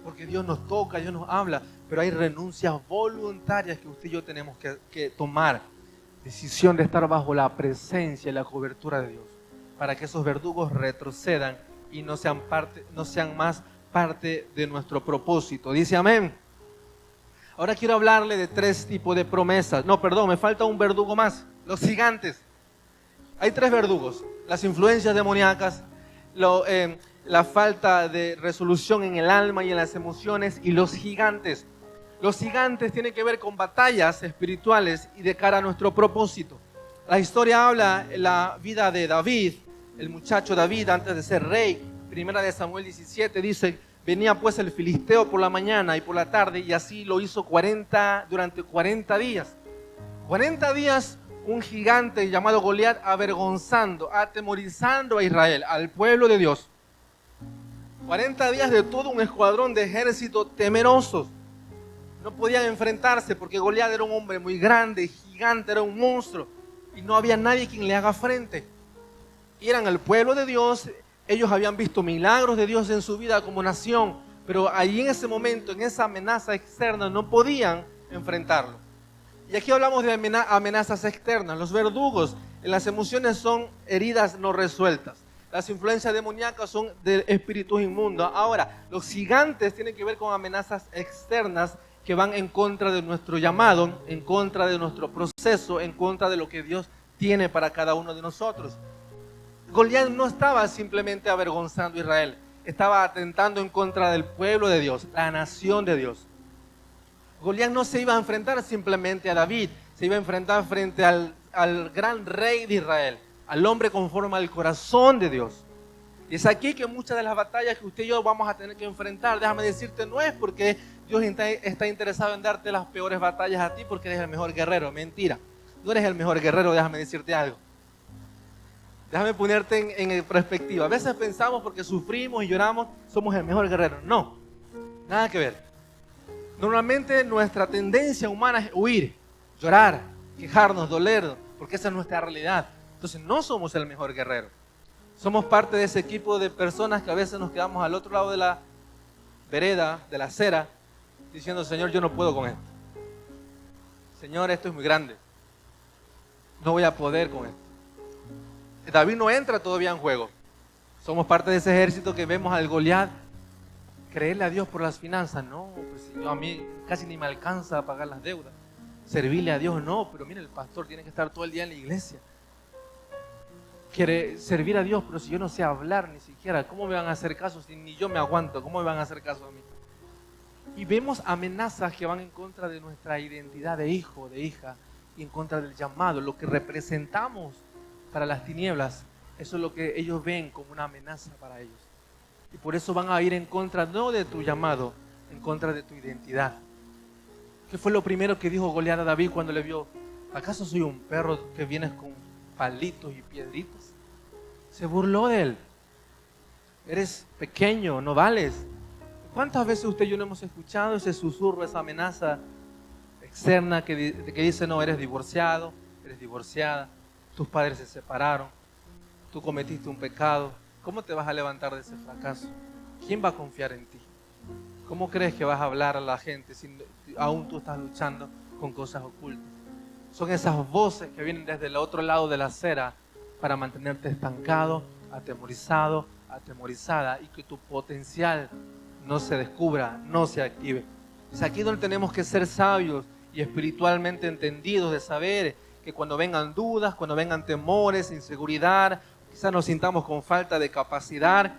Porque Dios nos toca, Dios nos habla, pero hay renuncias voluntarias que usted y yo tenemos que tomar. Decisión de estar bajo la presencia y la cobertura de Dios, para que esos verdugos retrocedan y no sean más parte de nuestro propósito. Dice amén. Ahora quiero hablarle de 3 tipos de promesas. No, perdón, me falta un verdugo más. Los gigantes. Hay 3 verdugos. Las influencias demoníacas, la falta de resolución en el alma y en las emociones, y los gigantes. Los gigantes tienen que ver con batallas espirituales y de cara a nuestro propósito. La historia habla la vida de David, el muchacho David antes de ser rey. Primera de Samuel 17 dice, venía pues el filisteo por la mañana y por la tarde, y así lo hizo durante 40 días. 40 días un gigante llamado Goliat avergonzando, atemorizando a Israel, al pueblo de Dios. 40 días de todo un escuadrón de ejército temerosos. No podían enfrentarse porque Goliat era un hombre muy grande, gigante, era un monstruo. Y no había nadie quien le haga frente. Y eran el pueblo de Dios. Ellos habían visto milagros de Dios en su vida como nación. Pero allí en ese momento, en esa amenaza externa, no podían enfrentarlo. Y aquí hablamos de amenazas externas. Los verdugos en las emociones son heridas no resueltas. Las influencias demoníacas son de espíritus inmundos. Ahora, los gigantes tienen que ver con amenazas externas que van en contra de nuestro llamado, en contra de nuestro proceso, en contra de lo que Dios tiene para cada uno de nosotros. Goliat no estaba simplemente avergonzando a Israel, estaba atentando en contra del pueblo de Dios, la nación de Dios. Goliat no se iba a enfrentar simplemente a David, se iba a enfrentar frente al gran rey de Israel, al hombre conforme al corazón de Dios. Y es aquí que muchas de las batallas que usted y yo vamos a tener que enfrentar, déjame decirte, no es porque Dios está interesado en darte las peores batallas a ti porque eres el mejor guerrero. Mentira, no eres el mejor guerrero, déjame decirte algo. Déjame ponerte en perspectiva. A veces pensamos porque sufrimos y lloramos, somos el mejor guerrero. No, nada que ver. Normalmente nuestra tendencia humana es huir, llorar, quejarnos, doler, porque esa es nuestra realidad. Entonces no somos el mejor guerrero. Somos parte de ese equipo de personas que a veces nos quedamos al otro lado de la vereda, de la acera, diciendo, Señor, yo no puedo con esto. Señor, esto es muy grande. No voy a poder con esto. David no entra todavía en juego. Somos parte de ese ejército que vemos al Goliat. Creerle a Dios por las finanzas. No, pues a mí casi ni me alcanza a pagar las deudas. Servirle a Dios, no, pero mire, el pastor tiene que estar todo el día en la iglesia. quiere servir a Dios, pero si yo no sé hablar ni siquiera, ¿cómo me van a hacer caso si ni yo me aguanto? ¿Cómo me van a hacer caso a mí? Y vemos amenazas que van en contra de nuestra identidad de hijo, de hija, y en contra del llamado, lo que representamos para las tinieblas. Eso es lo que ellos ven como una amenaza para ellos. Y por eso van a ir en contra, no de tu llamado, en contra de tu identidad. ¿Qué fue lo primero que dijo Goliat a David cuando le vio? ¿Acaso soy un perro que vienes con palitos y piedritas? Se burló de él. Eres pequeño, no vales. ¿Cuántas veces usted y yo no hemos escuchado ese susurro, esa amenaza externa que dice, no, eres divorciado, eres divorciada, tus padres se separaron, tú cometiste un pecado, ¿cómo te vas a levantar de ese fracaso? ¿Quién va a confiar en ti? ¿Cómo crees que vas a hablar a la gente si aún tú estás luchando con cosas ocultas? Son esas voces que vienen desde el otro lado de la acera para mantenerte estancado, atemorizado, atemorizada, y que tu potencial no se descubra, no se active. Es aquí donde tenemos que ser sabios y espiritualmente entendidos, de saber que cuando vengan dudas, cuando vengan temores, inseguridad, quizás nos sintamos con falta de capacidad,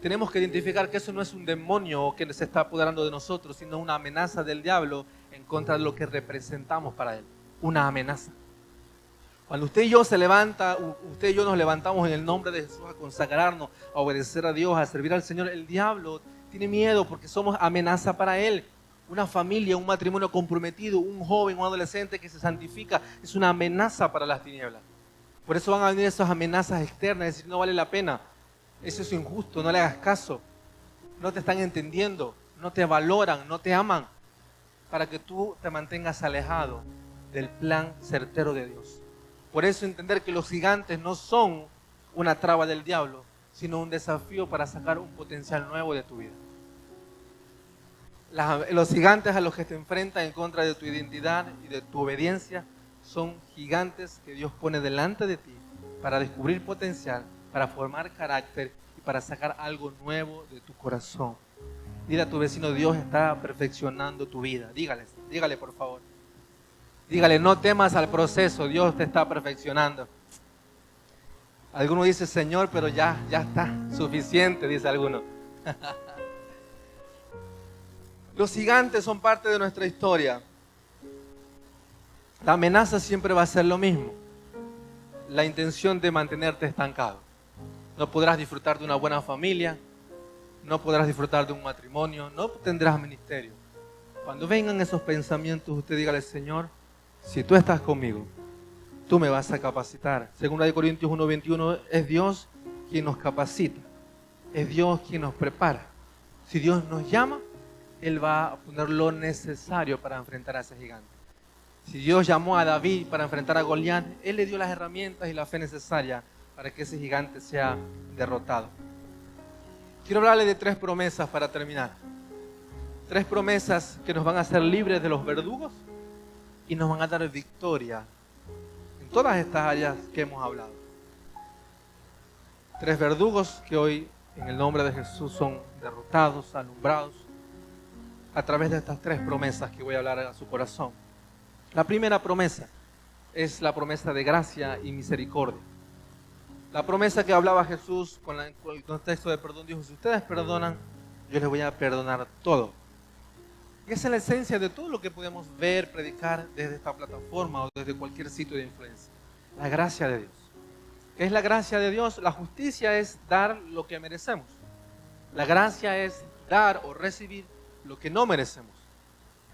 tenemos que identificar que eso no es un demonio que se está apoderando de nosotros, sino una amenaza del diablo en contra de lo que representamos para él. Una amenaza. Cuando usted y yo se levanta, usted y yo nos levantamos en el nombre de Jesús a consagrarnos, a obedecer a Dios, a servir al Señor, el diablo tiene miedo porque somos amenaza para él. Una familia, un matrimonio comprometido, un joven, un adolescente que se santifica, es una amenaza para las tinieblas. Por eso van a venir esas amenazas externas, decir, no vale la pena, eso es injusto, no le hagas caso, no te están entendiendo, no te valoran, no te aman, para que tú te mantengas alejado del plan certero de Dios. Por eso entender que los gigantes no son una traba del diablo, sino un desafío para sacar un potencial nuevo de tu vida. Los gigantes a los que te enfrentan en contra de tu identidad y de tu obediencia son gigantes que Dios pone delante de ti para descubrir potencial, para formar carácter y para sacar algo nuevo de tu corazón. Dile a tu vecino, Dios está perfeccionando tu vida. Dígale por favor. Dígale, no temas al proceso, Dios te está perfeccionando. Alguno dice, Señor, pero ya está suficiente, dice alguno. Los gigantes son parte de nuestra historia. La amenaza siempre va a ser lo mismo. La intención de mantenerte estancado. No podrás disfrutar de una buena familia, no podrás disfrutar de un matrimonio, no tendrás ministerio. Cuando vengan esos pensamientos, usted dígale, Señor, si tú estás conmigo, tú me vas a capacitar. Según de Corintios 1:21, es Dios quien nos capacita, es Dios quien nos prepara. Si Dios nos llama, Él va a poner lo necesario para enfrentar a ese gigante. Si Dios llamó a David para enfrentar a Goliat, Él le dio las herramientas y la fe necesaria para que ese gigante sea derrotado. Quiero hablarle de 3 promesas para terminar. 3 promesas que nos van a hacer libres de los verdugos y nos van a dar victoria en todas estas áreas que hemos hablado. 3 verdugos que hoy en el nombre de Jesús son derrotados, alumbrados a través de estas 3 promesas que voy a hablar a su corazón. La primera promesa es la promesa de gracia y misericordia. La promesa que hablaba Jesús con el contexto de perdón, dijo, si ustedes perdonan, yo les voy a perdonar todo. Y esa es la esencia de todo lo que podemos ver, predicar desde esta plataforma o desde cualquier sitio de influencia. La gracia de Dios. ¿Qué es la gracia de Dios? La justicia es dar lo que merecemos. La gracia es dar o recibir lo que no merecemos.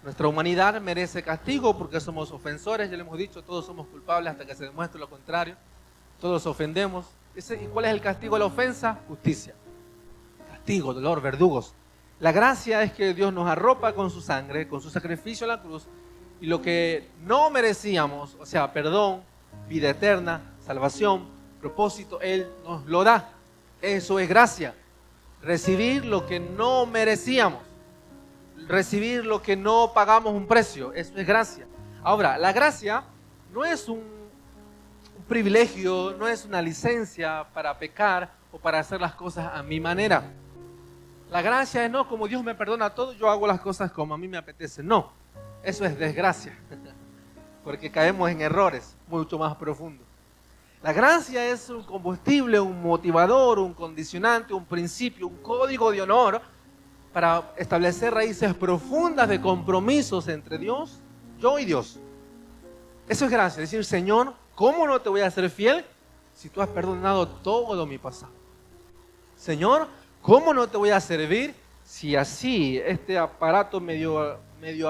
Nuestra humanidad merece castigo porque somos ofensores, ya le hemos dicho, todos somos culpables hasta que se demuestre lo contrario. Todos ofendemos. ¿Y cuál es el castigo de la ofensa? Justicia. Castigo, dolor, verdugos. La gracia es que Dios nos arropa con su sangre, con su sacrificio en la cruz, y lo que no merecíamos, o sea, perdón, vida eterna, salvación, propósito, Él nos lo da. Eso es gracia. Recibir lo que no merecíamos. Recibir lo que no pagamos un precio. Eso es gracia. Ahora, la gracia no es un privilegio, no es una licencia para pecar o para hacer las cosas a mi manera. La gracia es no, como Dios me perdona todo, yo hago las cosas como a mí me apetece. No, eso es desgracia, porque caemos en errores mucho más profundos. La gracia es un combustible, un motivador, un condicionante, un principio, un código de honor para establecer raíces profundas de compromisos entre Dios, yo y Dios. Eso es gracia, decir, Señor, ¿cómo no te voy a ser fiel si tú has perdonado todo mi pasado? Señor, ¿cómo no te voy a servir si así este aparato medio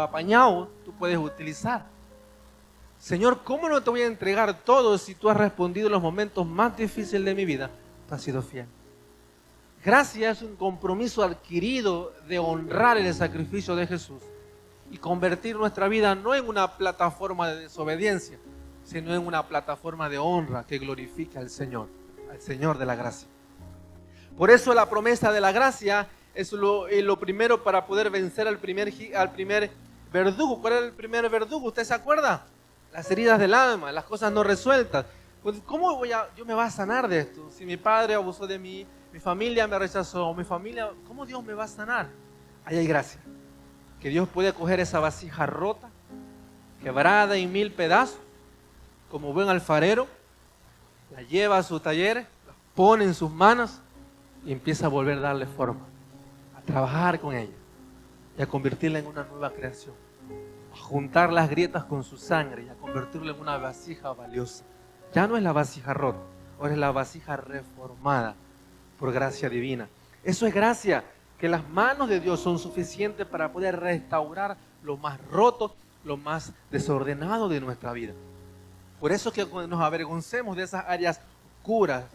apañado tú puedes utilizar? Señor, ¿cómo no te voy a entregar todo si tú has respondido en los momentos más difíciles de mi vida? Tú has sido fiel. Gracia es un compromiso adquirido de honrar el sacrificio de Jesús y convertir nuestra vida no en una plataforma de desobediencia, sino en una plataforma de honra que glorifica al Señor de la gracia. Por eso la promesa de la gracia es lo primero para poder vencer al primer verdugo. ¿Cuál era el primer verdugo? ¿Usted se acuerda? Las heridas del alma, las cosas no resueltas. Pues, ¿cómo yo me va a sanar de esto? Si mi padre abusó de mí, mi familia me rechazó, ¿cómo Dios me va a sanar? Ahí hay gracia. Que Dios puede coger esa vasija rota, quebrada en 1000 pedazos, como buen alfarero, la lleva a su taller, la pone en sus manos y empieza a volver a darle forma, a trabajar con ella y a convertirla en una nueva creación, a juntar las grietas con su sangre y a convertirla en una vasija valiosa. Ya no es la vasija rota, ahora es la vasija reformada por gracia divina. Eso es gracia, que las manos de Dios son suficientes para poder restaurar lo más roto, lo más desordenado de nuestra vida. Por eso es que nos avergoncemos de esas áreas oscuras,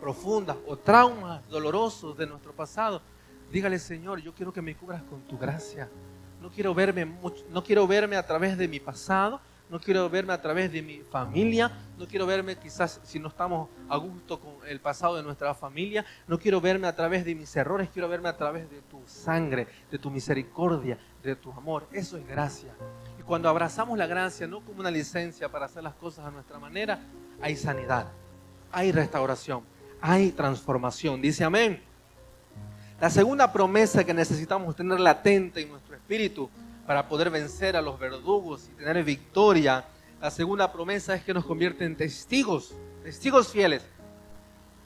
profundas o traumas dolorosos de nuestro pasado. Dígale, Señor, yo quiero que me cubras con tu gracia. No quiero verme a través de mi pasado, no quiero verme a través de mi familia, no quiero verme quizás si no estamos a gusto con el pasado de nuestra familia, no quiero verme a través de mis errores, quiero verme a través de tu sangre, de tu misericordia, de tu amor. Eso es gracia. Y cuando abrazamos la gracia, no como una licencia para hacer las cosas a nuestra manera, hay sanidad, hay restauración, hay transformación. Dice amén. La segunda promesa que necesitamos tener latente en nuestro espíritu para poder vencer a los verdugos y tener victoria, la segunda promesa es que nos convierte en testigos fieles.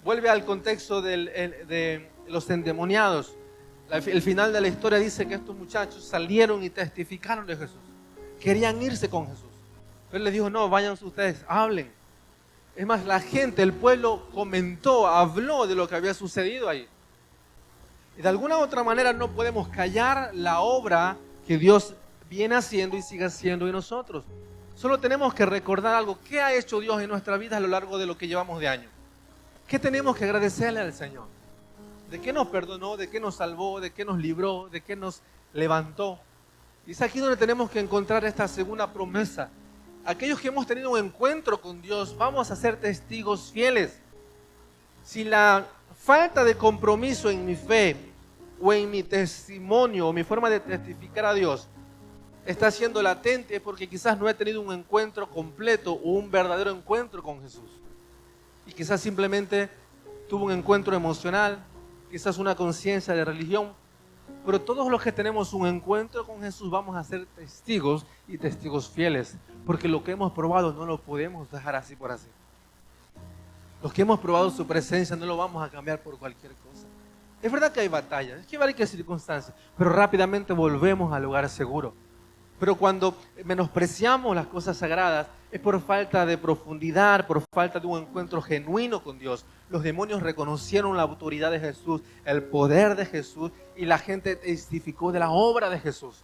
Vuelve al contexto de los endemoniados. El final de la historia dice que estos muchachos salieron y testificaron de Jesús. Querían irse con Jesús. Pero él les dijo, no, váyanse ustedes, hablen. Es más, la gente, el pueblo habló de lo que había sucedido ahí. Y de alguna u otra manera no podemos callar la obra que Dios viene haciendo y sigue haciendo en nosotros. Solo tenemos que recordar algo. ¿Qué ha hecho Dios en nuestra vida a lo largo de lo que llevamos de año? ¿Qué tenemos que agradecerle al Señor? ¿De qué nos perdonó? ¿De qué nos salvó? ¿De qué nos libró? ¿De qué nos levantó? Y es aquí donde tenemos que encontrar esta segunda promesa. Aquellos que hemos tenido un encuentro con Dios, vamos a ser testigos fieles. Si la falta de compromiso en mi fe o en mi testimonio o mi forma de testificar a Dios está siendo latente, es porque quizás no he tenido un encuentro completo o un verdadero encuentro con Jesús. Y quizás simplemente tuve un encuentro emocional, quizás una conciencia de religión, pero todos los que tenemos un encuentro con Jesús vamos a ser testigos y testigos fieles, porque lo que hemos probado no lo podemos dejar así por así. Los que hemos probado su presencia no lo vamos a cambiar por cualquier cosa. Es verdad que hay batallas, es que hay varias circunstancias, pero rápidamente volvemos al lugar seguro. Pero cuando menospreciamos las cosas sagradas es por falta de profundidad, por falta de un encuentro genuino con Dios. Los demonios reconocieron la autoridad de Jesús, el poder de Jesús, y la gente testificó de la obra de Jesús.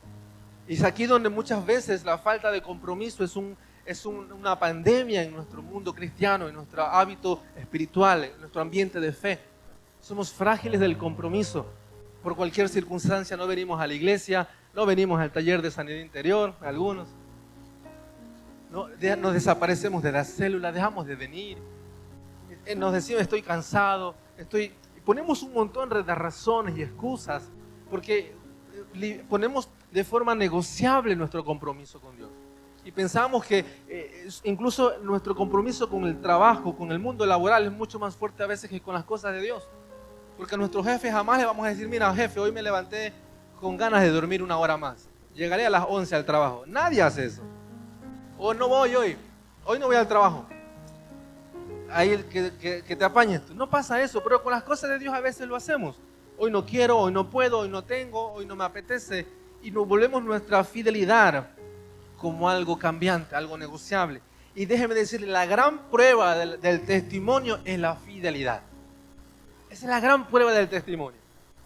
Y es aquí donde muchas veces la falta de compromiso es una pandemia en nuestro mundo cristiano, en nuestro hábito espiritual, en nuestro ambiente de fe. Somos frágiles del compromiso. Por cualquier circunstancia no venimos a la iglesia, no venimos al taller de sanidad interior, algunos. Nos desaparecemos de la célula, dejamos de venir. Nos decimos estoy cansado, ponemos un montón de razones y excusas porque ponemos de forma negociable nuestro compromiso con Dios. Y pensamos que incluso nuestro compromiso con el trabajo, con el mundo laboral es mucho más fuerte a veces que con las cosas de Dios. Porque a nuestro jefe jamás le vamos a decir, mira jefe, hoy me levanté con ganas de dormir 1 hora más. Llegaré a las 11 al trabajo. Nadie hace eso. O no voy hoy no voy al trabajo. ahí el que te apañes tú. No pasa eso, pero con las cosas de Dios a veces lo hacemos. Hoy no quiero, hoy no puedo, hoy no tengo, hoy no me apetece. Y nos volvemos nuestra fidelidad como algo cambiante, algo negociable. Y déjeme decirle, la gran prueba del testimonio es la fidelidad. Esa es la gran prueba del testimonio.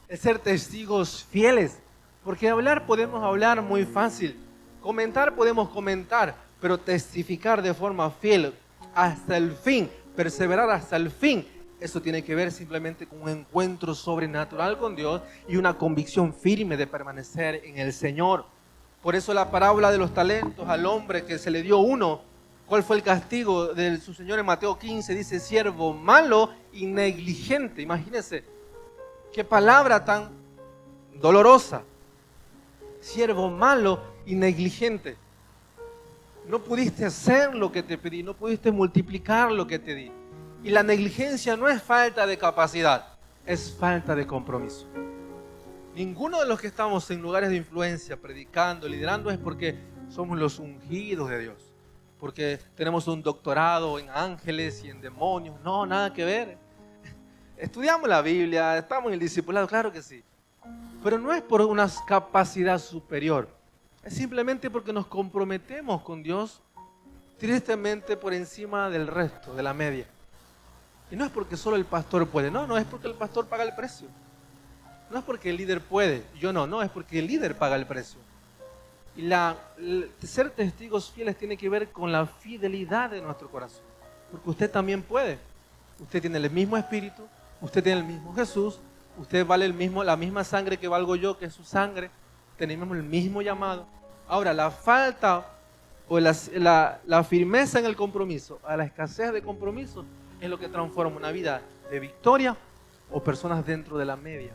Es ser testigos fieles. Porque hablar podemos hablar muy fácil. Comentar podemos comentar. Pero testificar de forma fiel hasta el fin, perseverar hasta el fin, eso tiene que ver simplemente con un encuentro sobrenatural con Dios y una convicción firme de permanecer en el Señor. Por eso la parábola de los talentos al hombre que se le dio uno, ¿cuál fue el castigo de su Señor en Mateo 15? Dice, siervo malo y negligente. Imagínense, qué palabra tan dolorosa. Siervo malo y negligente. No pudiste hacer lo que te pedí, no pudiste multiplicar lo que te di. Y la negligencia no es falta de capacidad, es falta de compromiso. Ninguno de los que estamos en lugares de influencia, predicando, liderando, es porque somos los ungidos de Dios, porque tenemos un doctorado en ángeles y en demonios. No, nada que ver. Estudiamos la Biblia, estamos en el discipulado, claro que sí. Pero no es por una capacidad superior. Es simplemente porque nos comprometemos con Dios tristemente por encima del resto, de la media. Y no es porque solo el pastor puede, no es porque el pastor paga el precio. No es porque el líder puede, yo no, es porque el líder paga el precio. Y ser testigos fieles tiene que ver con la fidelidad de nuestro corazón. Porque usted también puede. Usted tiene el mismo espíritu, usted tiene el mismo Jesús, usted vale la misma sangre que valgo yo, que es su sangre. Tenemos el mismo llamado. Ahora, la falta o la firmeza en el compromiso, a la escasez de compromiso, es lo que transforma una vida de victoria o personas dentro de la media,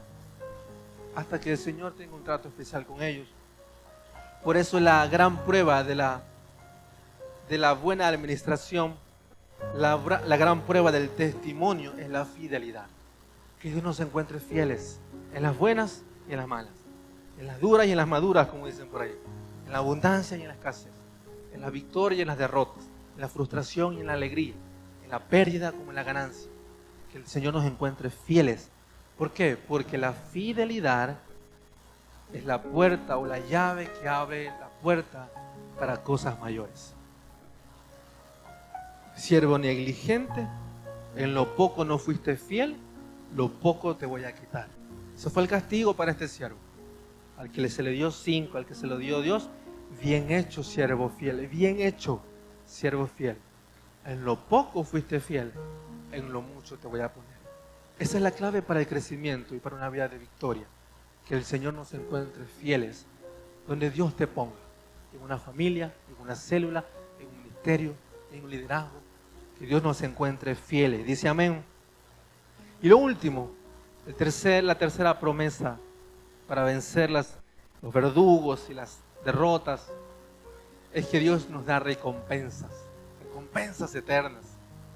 hasta que el Señor tenga un trato especial con ellos. Por eso la gran prueba de la buena administración, la gran prueba del testimonio es la fidelidad. Que Dios nos encuentre fieles en las buenas y en las malas, en las duras y en las maduras, como dicen por ahí, en la abundancia y en la escasez, en la victoria y en las derrotas, en la frustración y en la alegría, en la pérdida como en la ganancia. Que el Señor nos encuentre fieles. ¿Por qué? Porque la fidelidad es la puerta o la llave que abre la puerta para cosas mayores. Siervo negligente, en lo poco no fuiste fiel, lo poco te voy a quitar. Ese fue el castigo para este siervo. Al que se le dio 5, al que se lo dio Dios, bien hecho, siervo fiel, bien hecho, siervo fiel. En lo poco fuiste fiel, en lo mucho te voy a poner. Esa es la clave para el crecimiento y para una vida de victoria. Que el Señor nos encuentre fieles donde Dios te ponga. En una familia, en una célula, en un ministerio, en un liderazgo. Que Dios nos encuentre fieles. Dice amén. Y lo último, la tercera promesa para vencer los verdugos y las derrotas, es que Dios nos da recompensas eternas,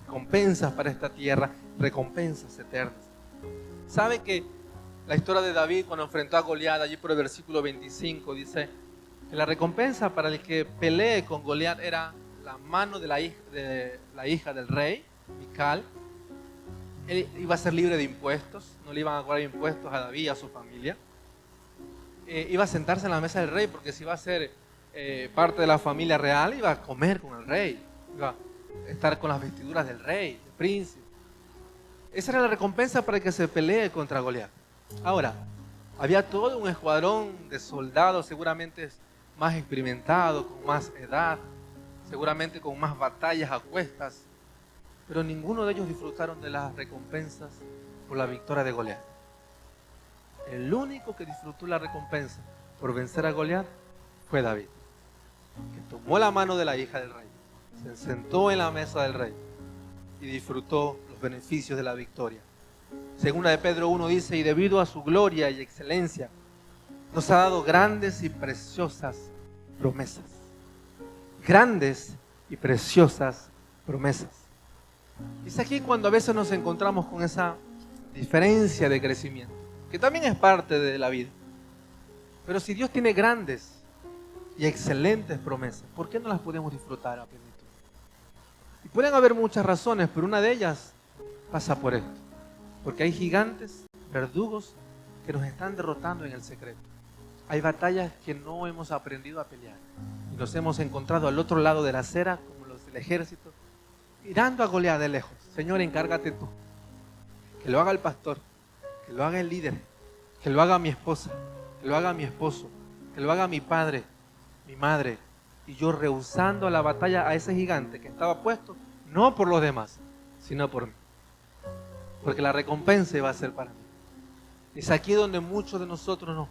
recompensas para esta tierra, recompensas eternas. ¿Sabe que la historia de David cuando enfrentó a Goliat, allí por el versículo 25, dice que la recompensa para el que pelee con Goliat era la mano de la hija del rey, Mical? Él iba a ser libre de impuestos, no le iban a cobrar impuestos a David y a su familia. Iba a sentarse en la mesa del rey, porque si iba a ser parte de la familia real, iba a comer con el rey, iba a estar con las vestiduras del rey, del príncipe. Esa era la recompensa para el que se pelee contra Goliat. Ahora, había todo un escuadrón de soldados, seguramente más experimentados, con más edad, seguramente con más batallas a cuestas, pero ninguno de ellos disfrutaron de las recompensas por la victoria de Goliat. El único que disfrutó la recompensa por vencer a Goliat fue David, que tomó la mano de la hija del rey, se sentó en la mesa del rey y disfrutó los beneficios de la victoria. Segunda de Pedro 1 dice, y debido a su gloria y excelencia, nos ha dado grandes y preciosas promesas. Grandes y preciosas promesas. Es aquí cuando a veces nos encontramos con esa diferencia de crecimiento, que también es parte de la vida. Pero si Dios tiene grandes y excelentes promesas, ¿por qué no las podemos disfrutar a plenitud? Y pueden haber muchas razones, pero una de ellas pasa por esto. Porque hay gigantes, verdugos, que nos están derrotando en el secreto. Hay batallas que no hemos aprendido a pelear. Y nos hemos encontrado al otro lado de la acera, como los del ejército, mirando a Goliat de lejos. Señor, encárgate tú. Que lo haga el pastor, que lo haga el líder, que lo haga mi esposa, que lo haga mi esposo, que lo haga mi padre, mi madre. Y yo rehusando la batalla a ese gigante que estaba puesto, no por los demás, sino por mí. Porque la recompensa va a ser para mí. Es aquí donde muchos de nosotros no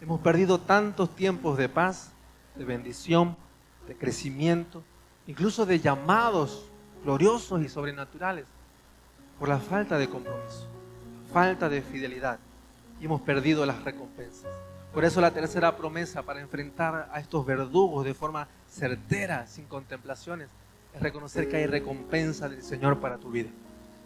hemos perdido tantos tiempos de paz, de bendición, de crecimiento, incluso de llamados gloriosos y sobrenaturales, por la falta de compromiso, falta de fidelidad, y hemos perdido las recompensas. Por eso la tercera promesa para enfrentar a estos verdugos de forma certera, sin contemplaciones, es reconocer que hay recompensa del Señor para tu vida.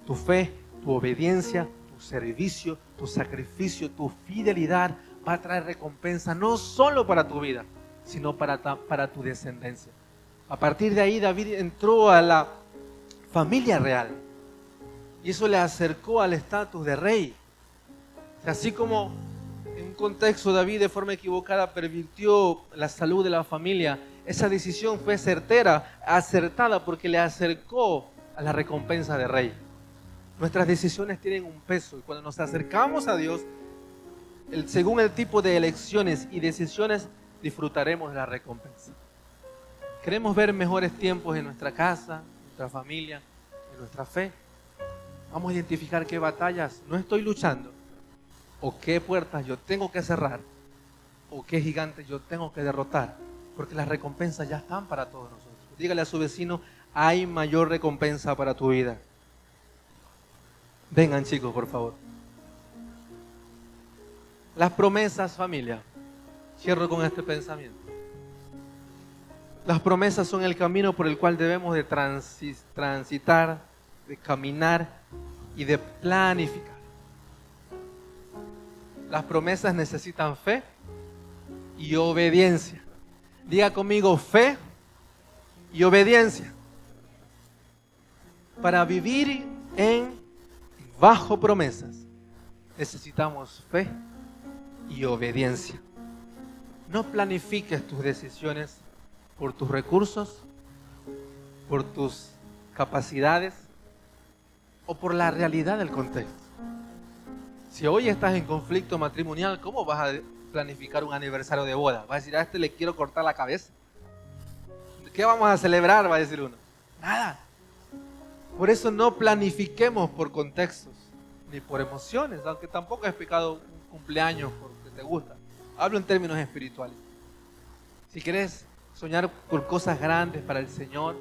Tu fe, tu obediencia, tu servicio, tu sacrificio, tu fidelidad va a traer recompensa no solo para tu vida, sino para tu descendencia. A partir de ahí David entró a la familia real y eso le acercó al estatus de rey. Así como en un contexto David de forma equivocada pervirtió la salud de la familia, esa decisión fue certera, acertada, porque le acercó a la recompensa de rey. Nuestras decisiones tienen un peso y cuando nos acercamos a Dios, según el tipo de elecciones y decisiones, disfrutaremos de la recompensa. Queremos ver mejores tiempos en nuestra casa, en nuestra familia, en nuestra fe. Vamos a identificar qué batallas no estoy luchando, o qué puertas yo tengo que cerrar, o qué gigantes yo tengo que derrotar, porque las recompensas ya están para todos nosotros. Dígale a su vecino, hay mayor recompensa para tu vida. Vengan, chicos, por favor. Las promesas, familia. Cierro con este pensamiento. Las promesas son el camino por el cual debemos de transitar, de caminar y de planificar. Las promesas necesitan fe y obediencia. Diga conmigo, fe y obediencia. Para vivir bajo promesas, necesitamos fe y obediencia. No planifiques tus decisiones por tus recursos, por tus capacidades o por la realidad del contexto. Si hoy estás en conflicto matrimonial, ¿cómo vas a planificar un aniversario de boda? Vas a decir, a este le quiero cortar la cabeza. ¿Qué vamos a celebrar? Va a decir uno. Nada. Por eso no planifiquemos por contextos ni por emociones, aunque tampoco es pecado un cumpleaños porque te gusta. Hablo en términos espirituales. Si quieres soñar por cosas grandes para el Señor,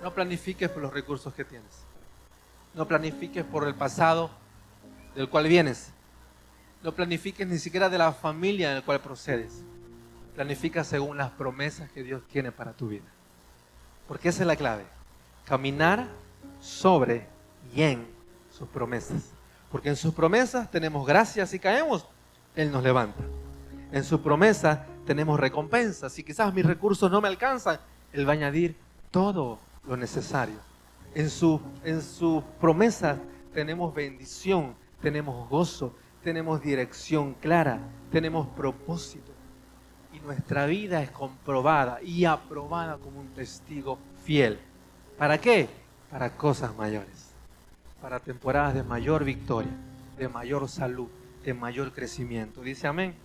no planifiques por los recursos que tienes. No planifiques por el pasado del cual vienes. No planifiques ni siquiera de la familia en la cual procedes. Planifica según las promesas que Dios tiene para tu vida. Porque esa es la clave. Caminar sobre y en sus promesas. Porque en sus promesas tenemos gracia. Si caemos, Él nos levanta. En sus promesas tenemos recompensa. Si quizás mis recursos no me alcanzan, Él va a añadir todo lo necesario. En sus promesas tenemos bendición, tenemos gozo, tenemos dirección clara, tenemos propósito. Y nuestra vida es comprobada y aprobada como un testigo fiel. ¿Para qué? Para cosas mayores. Para temporadas de mayor victoria, de mayor salud, de mayor crecimiento. Dice amén.